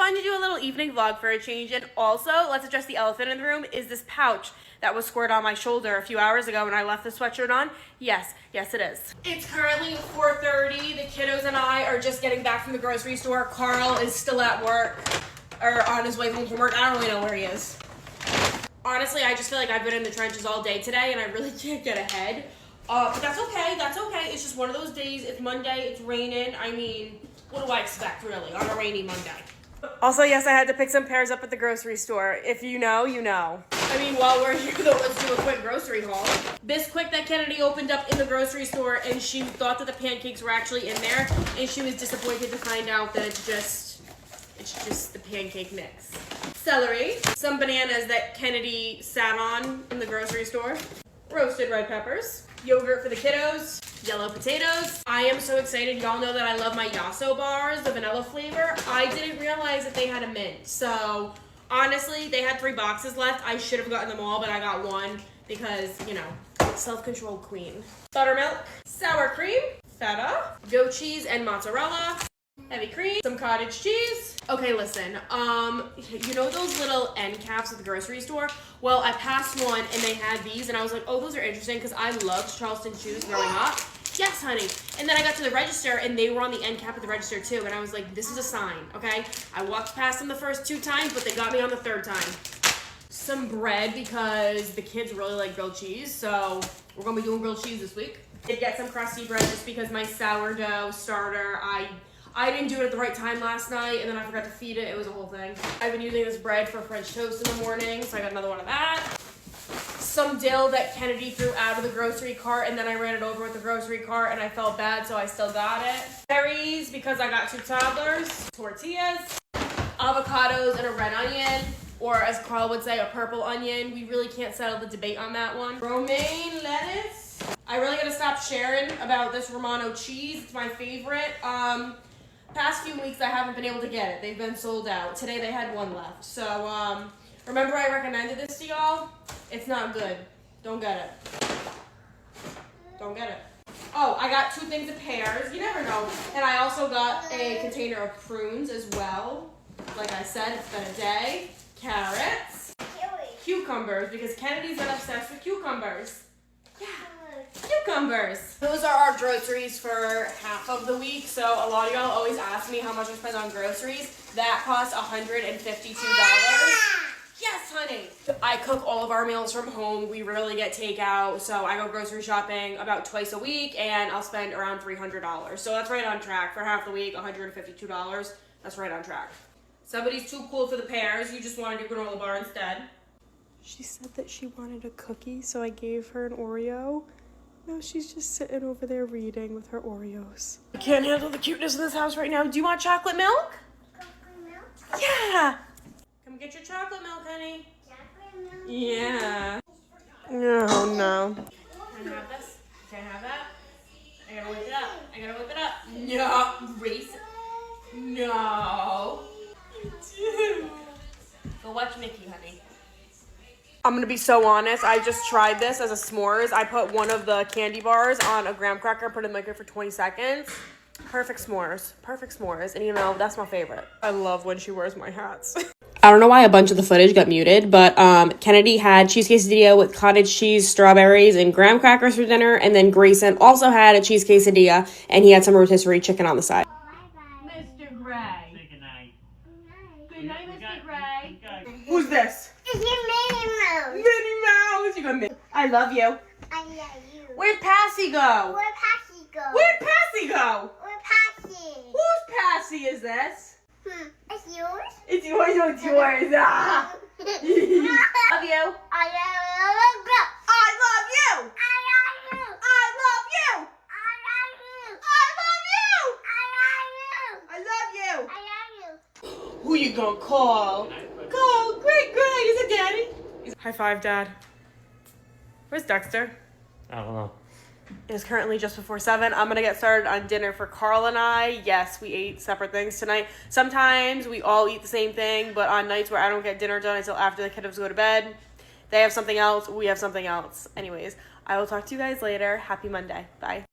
fun to do a little evening vlog for a change. And also, let's address the elephant in the room, is this pouch that was squirted on my shoulder a few hours ago when I left the sweatshirt on. Yes, it is. It's currently 4:30. The kiddos and I are just getting back from the grocery store. Carl is still at work, or on his way home from work. I don't really know where he is. Honestly, I just feel like I've been in the trenches all day today and I really can't get ahead. But that's okay. It's just one of those days. It's Monday, it's raining. I mean, what do I expect, really, on a rainy Monday? Also, yes, I had to pick some pears up at the grocery store. If you know, you know. I mean, while we're here, though, let's do a quick grocery haul. Bisquick that Kennedy opened up in the grocery store, and she thought that the pancakes were actually in there, and she was disappointed to find out that it's just the pancake mix. Celery, some bananas that Kennedy sat on in the grocery store, roasted red peppers, yogurt for the kiddos, yellow potatoes. I am so excited. Y'all know that I love my Yasso bars, the vanilla flavor. I didn't realize that they had a mint. So honestly, they had 3 boxes left. I should have gotten them all, but I got one because, you know, self-controlled queen. Buttermilk, sour cream, feta, goat cheese and mozzarella, heavy cream, some cottage cheese. Okay, listen, you know those little end caps at the grocery store? Well, I passed one and they had these and I was like, oh, those are interesting because I loved Charleston shoes growing up. Yes, honey. And then I got to the register and they were on the end cap of the register too. And I was like, this is a sign, okay? I walked past them the first 2 times, but they got me on the 3rd time. Some bread because the kids really like grilled cheese. So we're gonna be doing grilled cheese this week. Did get some crusty bread just because my sourdough starter, I didn't do it at the right time last night, and then I forgot to feed it. It was a whole thing. I've been using this bread for French toast in the morning, so I got another one of that. Some dill that Kennedy threw out of the grocery cart, and then I ran it over with the grocery cart, and I felt bad, so I still got it. Berries, because I got 2 toddlers. Tortillas. Avocados and a red onion, or as Carl would say, a purple onion. We really can't settle the debate on that one. Romaine lettuce. I really gotta stop sharing about this Romano cheese. It's my favorite. Past few weeks I haven't been able to get it. They've been sold out. Today they had 1 left. So remember I recommended this to y'all? It's not good. Don't get it. Don't get it. Oh, I got 2 things of pears. You never know. And I also got a container of prunes as well. Like I said, it's been a day. Carrots. Cucumbers, because Kennedy's been obsessed with cucumbers. Yeah. Cucumbers. Those are our groceries for half of the week. So a lot of y'all always ask me how much I spend on groceries. That costs $152. Yes, honey. I cook all of our meals from home. We rarely get takeout. So I go grocery shopping about twice a week and I'll spend around $300. So that's right on track. For half the week, $152. That's right on track. Somebody's too cool for the pears. You just want to do granola bar instead. She said that she wanted a cookie, so I gave her an Oreo. No, she's just sitting over there reading with her Oreos. I can't handle the cuteness in this house right now. Do you want chocolate milk? Chocolate milk? Yeah. Come get your chocolate milk, honey. Chocolate milk? Yeah. Oh, no. Can I have this? Can I have that? I gotta whip it up. No. Race. No. Go watch Mickey, honey. I'm gonna be so honest, I just tried this as a s'mores. I put one of the candy bars on a graham cracker, put it in the microwave for 20 seconds. Perfect s'mores. And you know, that's my favorite. I love when she wears my hats. I don't know why a bunch of the footage got muted, but Kennedy had cheese quesadilla with cottage cheese, strawberries, and graham crackers for dinner. And then Grayson also had a cheese quesadilla, and he had some rotisserie chicken on the side. Bye-bye. Mr. Gray. Say goodnight. Good night. Good night, Mr. Gray. Who's this? It's your Minnie Mouse. Minnie Mouse. You got me. I love you. I love you. Where'd Passy go? Where Passy go? Where'd Passy go? Where Passy? Whose Passy is this? It's yours? It's yours. Oh, it's yours. Ah. Love you. I love you. I love you. I love you. I love you. I love you. I love you. I love you. I love you. I love you. Who you gonna call? Call Great Gray. Is it Daddy? High five, Dad. Where's Dexter? I don't know. It is currently just before 7. I'm gonna get started on dinner for Carl and I. Yes, we ate separate things tonight. Sometimes we all eat the same thing, but on nights where I don't get dinner done until after the kiddos go to bed, they have something else, we have something else. Anyways, I will talk to you guys later. Happy Monday. Bye.